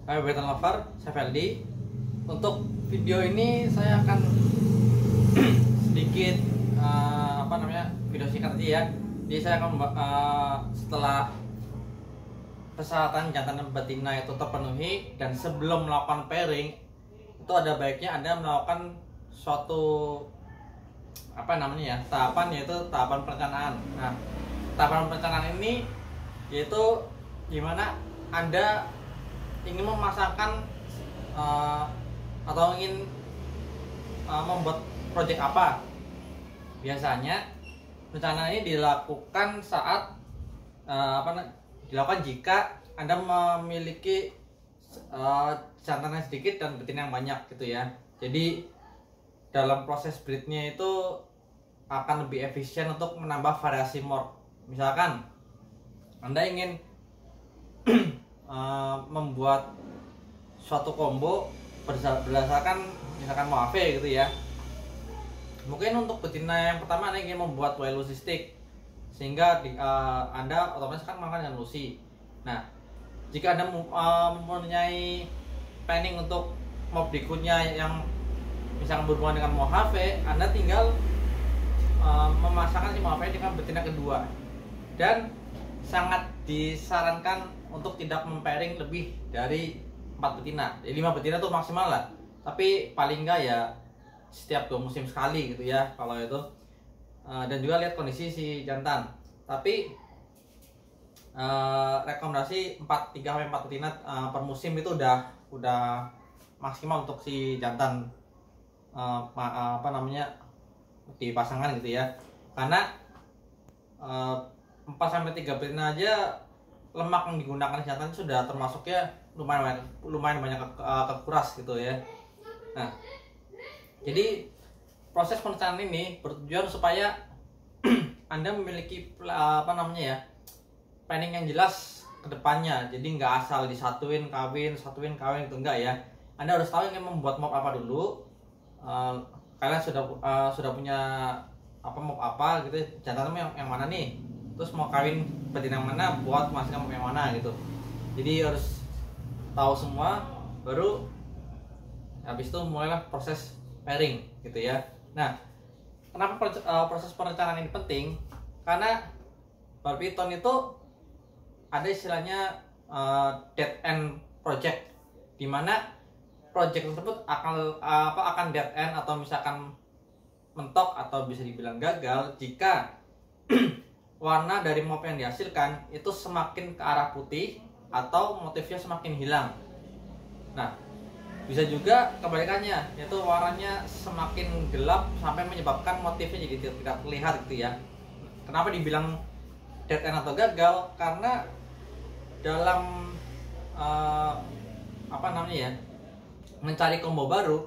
Hai Beton Lover, saya Feldi. Untuk video ini saya akan sedikit video singkat aja ya. Jadi saya akan setelah persyaratan jantan dan betina itu terpenuhi dan sebelum melakukan pairing itu ada baiknya Anda melakukan suatu tahapan, yaitu tahapan perencanaan. Nah, tahapan perencanaan ini yaitu gimana Anda ingin memasangkan atau ingin membuat proyek apa. Biasanya rencana ini dilakukan saat dilakukan jika Anda memiliki jantan yang sedikit dan betina yang banyak gitu ya. Jadi dalam proses breednya itu akan lebih efisien untuk menambah variasi morph. Misalkan Anda ingin membuat suatu combo berdasarkan misalkan Mohave gitu ya. Mungkin untuk betina yang pertama Anda ingin membuat Y Lucy stick, sehingga Anda otomatis kan makan dengan Lucy. Nah, jika Anda mempunyai planning untuk mob berikutnya yang misalkan berhubungan dengan Mohave, Anda tinggal memasangkan si Mohave dengan betina kedua. Dan sangat disarankan untuk tidak mempairing lebih dari 4 betina. 5 betina tuh maksimal lah. Tapi paling enggak ya setiap 2 musim sekali gitu ya kalau itu. Dan juga lihat kondisi si jantan. Tapi rekomendasi 3-4 betina per musim itu udah maksimal untuk si jantan di pasangan gitu ya. Karena 4-3 betina aja lemak yang digunakan jantan sudah termasuknya lumayan banyak kekuras gitu ya. Nah, jadi proses perencanaan ini bertujuan supaya Anda memiliki planning yang jelas ke depannya. Jadi nggak asal disatuin kawin itu enggak ya. Anda harus tahu ingin membuat mob apa dulu. Kalian sudah punya mob apa gitu, jantan yang mana nih, terus mau kawin betina yang mana buat menghasilkan mob yang mana gitu. Jadi harus tahu semua, baru habis itu mulailah proses pairing gitu ya. Nah, kenapa proses perencanaan ini penting? Karena Barbie-Tone itu ada istilahnya dead end project, dimana project tersebut akan dead end atau misalkan mentok atau bisa dibilang gagal jika warna dari mob yang dihasilkan itu semakin ke arah putih atau motifnya semakin hilang. Nah, bisa juga kebalikannya, yaitu warnanya semakin gelap sampai menyebabkan motifnya jadi tidak terlihat gitu ya. Kenapa dibilang dead end atau gagal? Karena dalam mencari combo baru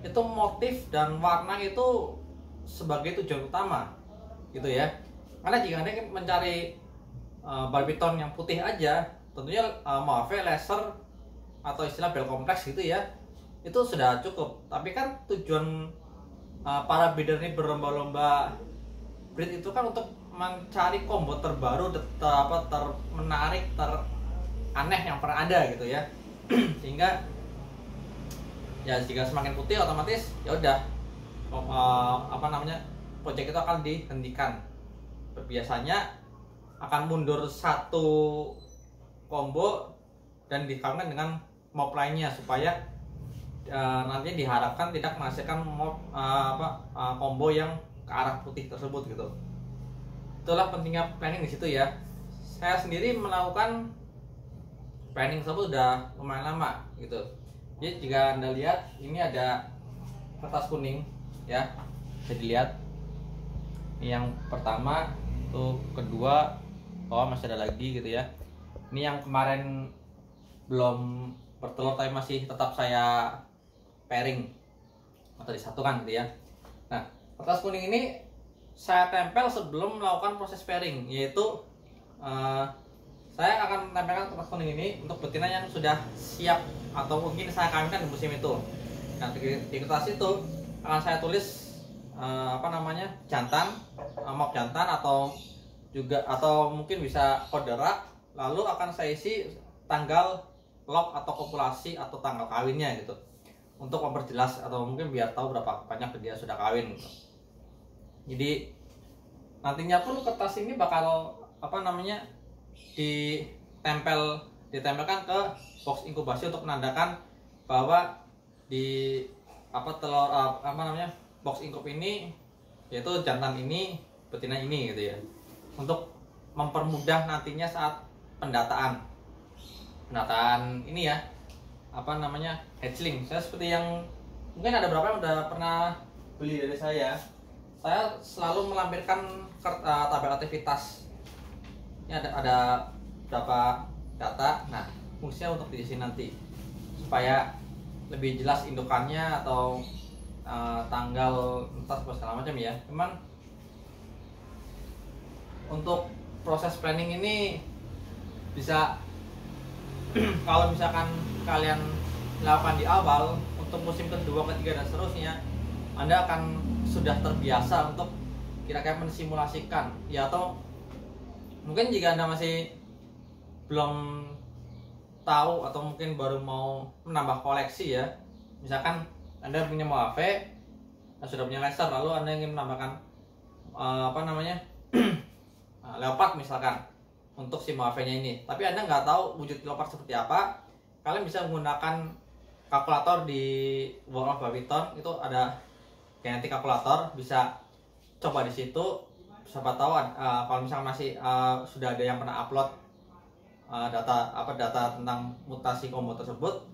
itu motif dan warna itu sebagai tujuan utama gitu ya. Karena jika Anda mencari Barbie-Tone yang putih aja, tentunya Mohave, laser atau istilah bel kompleks gitu ya, itu sudah cukup. Tapi kan tujuan para breeder ini berlomba-lomba breed itu kan untuk mencari combo terbaru, termenarik, teraneh yang pernah ada gitu ya. Sehingga ya jika semakin putih otomatis ya udah proyek itu akan dihentikan. Biasanya akan mundur satu combo dan dikawinkan dengan mob lainnya supaya nanti diharapkan tidak menghasilkan combo yang ke arah putih tersebut gitu. Itulah pentingnya planning di situ ya. Saya sendiri melakukan planning tersebut udah lumayan lama gitu. Jadi jika Anda lihat ini ada kertas kuning ya, bisa dilihat. Ini yang pertama, tuh kedua, masih ada lagi gitu ya. Ini yang kemarin belum bertelur tapi masih tetap saya pairing atau disatukan gitu ya. Nah, kertas kuning ini saya tempel sebelum melakukan proses pairing, yaitu saya akan tempelkan kertas kuning ini untuk betina yang sudah siap atau mungkin saya kawinkan di musim itu. Nah, di kertas itu akan saya tulis jantan, mob jantan atau mungkin bisa kode rak. Lalu akan saya isi tanggal log atau kopulasi atau tanggal kawinnya gitu, untuk memperjelas atau mungkin biar tahu berapa banyak dia sudah kawin gitu. Jadi nantinya pun kertas ini bakal ditempelkan ke box inkubasi untuk menandakan bahwa di telur box inkub ini yaitu jantan ini, betina ini gitu ya, untuk mempermudah nantinya saat pendataan ini ya, hatchling. Saya seperti yang mungkin ada berapa yang udah pernah beli dari saya selalu melampirkan tabel aktivitas. Ini ada berapa data. Nah, fungsinya untuk diisi nanti supaya lebih jelas indukannya atau tanggal entah segala macam ya. Cuman untuk proses planning ini bisa kalau misalkan kalian lakukan di awal, untuk musim kedua, ketiga dan seterusnya, Anda akan sudah terbiasa untuk kira-kira mensimulasikan ya, atau mungkin jika Anda masih belum tahu atau mungkin baru mau menambah koleksi ya, misalkan Anda punya Mojave, sudah punya laser, lalu Anda ingin menambahkan leopard misalkan untuk si Mojave-nya ini, tapi Anda nggak tahu wujud leopard seperti apa, kalian bisa menggunakan kalkulator di World of Babyton. Itu ada genetik kalkulator, bisa coba di situ. Siapa tahu kalau misalnya masih sudah ada yang pernah upload data tentang mutasi combo tersebut,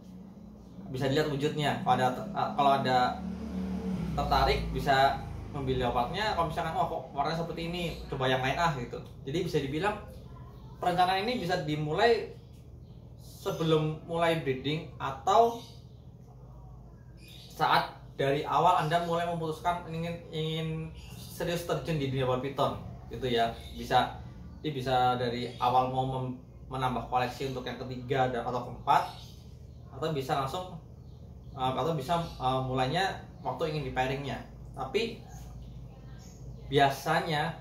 bisa dilihat wujudnya. Kalau ada tertarik bisa membeli leopardnya. Kalau misalkan kok warnanya seperti ini, coba yang lain gitu. Jadi bisa dibilang perencanaan ini bisa dimulai sebelum mulai breeding atau saat dari awal Anda mulai memutuskan ingin serius terjun di dunia Babyton gitu ya. Bisa dari awal mau menambah koleksi untuk yang ketiga atau keempat, atau bisa langsung mulainya waktu ingin di pairingnya. Tapi biasanya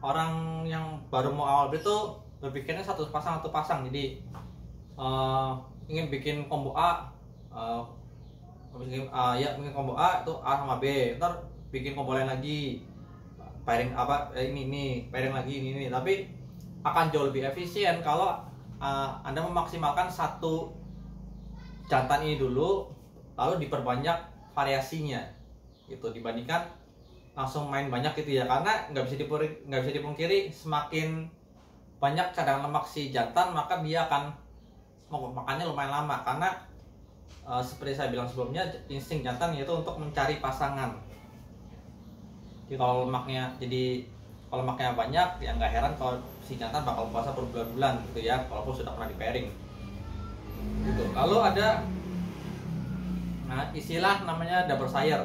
orang yang baru mau awal itu berpikirnya satu pasang, jadi ingin bikin combo A, mungkin combo A itu A sama B, ntar bikin combo lain lagi, pairing ini pairing lagi ini, tapi akan jauh lebih efisien kalau Anda memaksimalkan satu jantan ini dulu, lalu diperbanyak variasinya gitu, dibandingkan langsung main banyak gitu ya. Karena nggak bisa dipungkiri semakin banyak cadangan lemak si jantan, maka dia akan makannya lumayan lama, karena seperti saya bilang sebelumnya, insting jantan yaitu untuk mencari pasangan. Jadi kalau lemaknya banyak, ya nggak heran kalau si jantan bakal puasa berbulan-bulan gitu ya, walaupun sudah pernah di pairing gitu. Lalu ada istilah namanya double sire.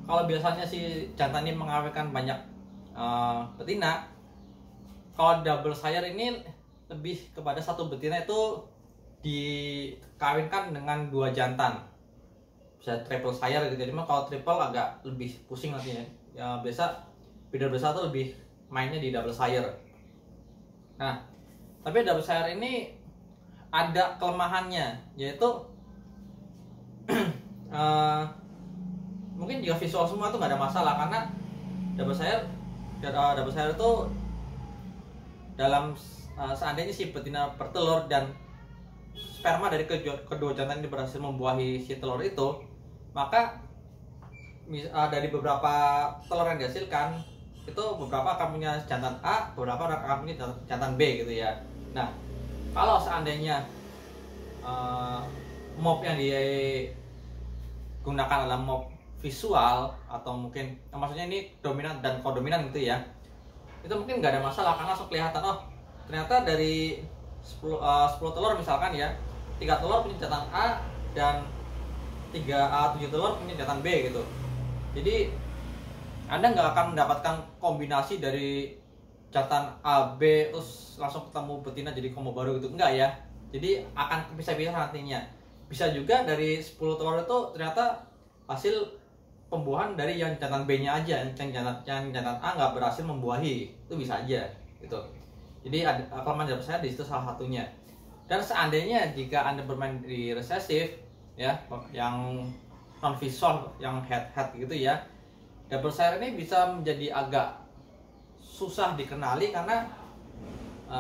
Kalau biasanya si jantan ini mengawinkan banyak betina, kalau double sire ini lebih kepada satu betina itu dikawinkan dengan dua jantan, bisa triple sire gitu. Jadi kalau triple agak lebih pusing nantinya ya. Breeder besar tuh lebih mainnya di double sire. Nah, tapi double sire ini ada kelemahannya, yaitu mungkin jika visual semua itu nggak ada masalah, karena double sire itu dalam seandainya si betina bertelur dan sperma dari kedua jantan ini berhasil membuahi si telur itu, maka dari beberapa telur yang dihasilkan itu beberapa akan punya jantan A, beberapa akan punya jantan B gitu ya. Nah, kalau seandainya mob yang digunakan adalah mob visual, atau mungkin maksudnya ini dominan dan kodominan gitu ya, itu mungkin nggak ada masalah, karena langsung kelihatan ternyata dari 10 telur misalkan ya, 3 telur punya jantan A dan 7 telur punya jantan B gitu. Jadi Anda nggak akan mendapatkan kombinasi dari jantan A, B terus langsung ketemu betina jadi combo baru gitu, enggak ya. Jadi akan bisa-bisa nantinya. Bisa juga dari 10 telur itu ternyata hasil pembuahan dari yang jantan B-nya aja, yang jantan A nggak berhasil membuahi, itu bisa aja gitu. Jadi ada kelemahan dari saya di situ salah satunya. Dan seandainya jika Anda bermain di resesif ya, yang non visual, yang head gitu ya, double share ini bisa menjadi agak susah dikenali karena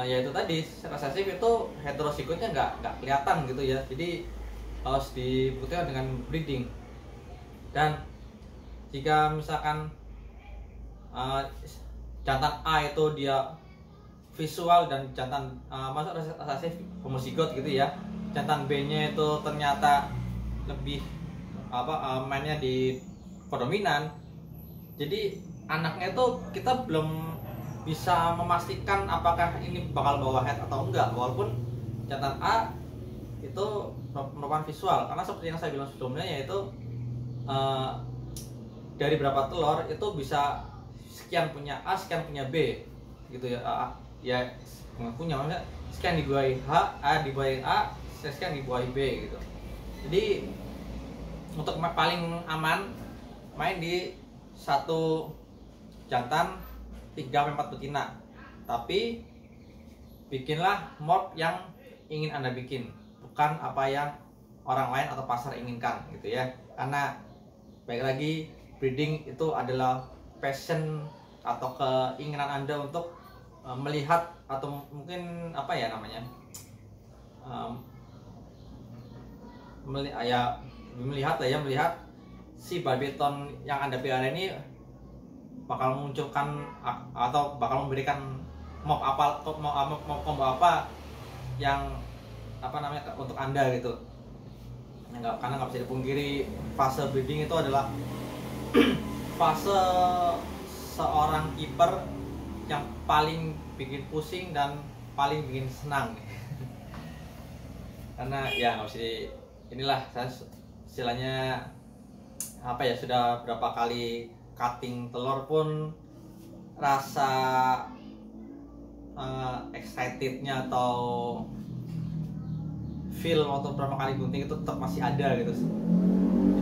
ya itu tadi, resesif itu heterosikutnya nggak kelihatan gitu ya. Jadi harus dibuktikan dengan breeding. Dan jika misalkan jantan A itu dia visual dan jantan masuk resesif homozigot gitu ya, jantan B-nya itu ternyata lebih mainnya di kodominan, jadi anaknya itu kita belum bisa memastikan apakah ini bakal bawa head atau enggak, walaupun jantan A itu merupakan visual, karena seperti yang saya bilang sebelumnya, yaitu dari berapa telur itu bisa sekian punya A, sekian punya B gitu ya. Ya punya, maksudnya sekian dibuahi A dibuahi A, sekian dibuahi B gitu. Jadi untuk paling aman main di satu jantan 3-4 betina, tapi bikinlah morph yang ingin Anda bikin, bukan apa yang orang lain atau pasar inginkan gitu ya. Karena baik lagi, breeding itu adalah passion atau keinginan Anda untuk melihat, atau mungkin apa ya namanya, melihat si babiton yang Anda pelihara ini bakal memunculkan atau bakal memberikan mob combo apa yang untuk Anda gitu. Karena nggak bisa dipungkiri, fase breeding itu adalah fase seorang keeper yang paling bikin pusing dan paling bikin senang. Karena ya nggak bisa inilah, saya istilahnya sudah berapa kali cutting telur pun rasa excitednya atau feel waktu pertama kali gunting itu tetap masih ada gitu,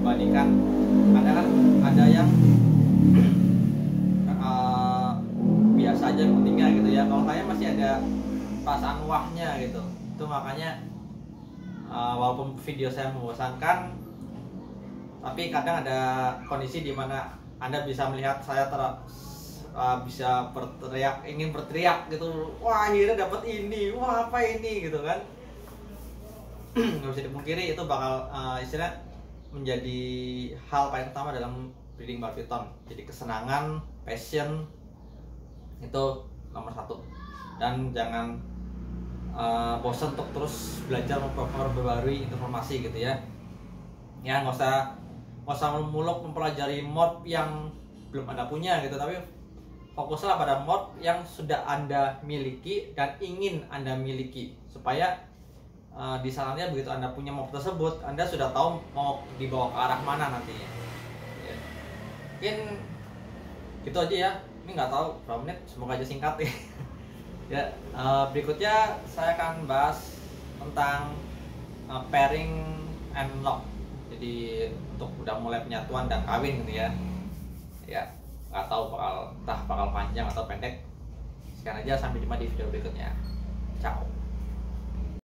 dibandingkan kan ada yang biasa aja guntingnya gitu ya. Kalau saya masih ada perasaan wahnya gitu. Itu makanya walaupun video saya membosankan, tapi kadang ada kondisi di mana Anda bisa melihat saya bisa ingin berteriak gitu, wah akhirnya dapat ini, wah apa ini gitu kan. Nggak bisa dipungkiri itu bakal istilah menjadi hal paling utama dalam breeding barbiton. Jadi kesenangan, passion itu nomor 1. Dan jangan bosan untuk terus belajar memperbarui informasi gitu ya. Ya nggak usah muluk mempelajari morph yang belum Anda punya gitu, tapi fokuslah pada morph yang sudah Anda miliki dan ingin Anda miliki, supaya di saatnya begitu Anda punya morph tersebut, Anda sudah tahu mau dibawa ke arah mana nantinya ya. Mungkin gitu aja ya, ini nggak tahu berapa menit, semoga aja singkat ya. Ya, berikutnya saya akan bahas tentang pairing and lock. Jadi untuk udah mulai penyatuan dan kawin gitu ya. Ya, nggak tahu bakal panjang atau pendek. Sekian aja, sampai jumpa di video berikutnya. Ciao.